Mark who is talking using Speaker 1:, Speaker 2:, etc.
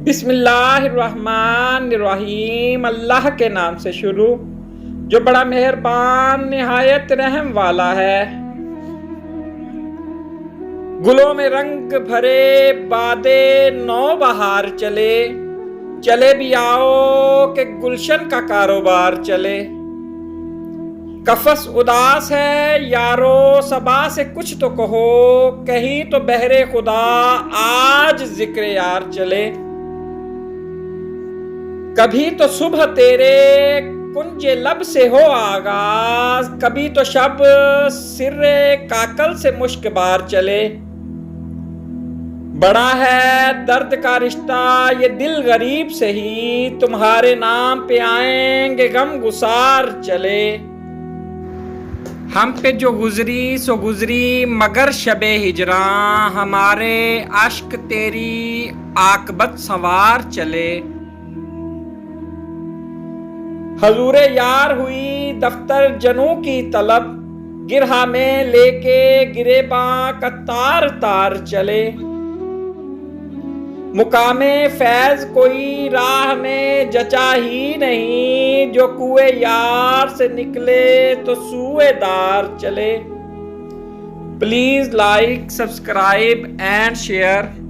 Speaker 1: बिस्मिल्लाहिर्रहमानिर्रहीम। अल्लाह के नाम से शुरू जो बड़ा मेहरबान निहायत रहम वाला है। गुलों में रंग भरे बादे नौ बहार चले, चले भी आओ कि गुलशन का कारोबार चले। कफस उदास है यारो सबा से कुछ तो कहो, कहीं तो बहरे खुदा आज जिक्र यार चले। कभी तो सुबह तेरे कुंजे लब से हो आगाज, कभी तो शब सिर्रे काकल से मुश्क बार चले। बड़ा है दर्द का रिश्ता ये दिल गरीब से ही, तुम्हारे नाम पे आएंगे गम गुसार चले। हम पे जो गुजरी सो गुजरी मगर शबे हिजरा, हमारे अश्क तेरी आकबत सवार चले। हजूरे यार हुई दफ्तर जनू की तलब, गिरहा में लेके गिरेबा का तार तार चले। मुकामे फैज कोई राह में जचा ही नहीं, जो कुए यार से निकले तो सूएदार चले। Please like, subscribe and share.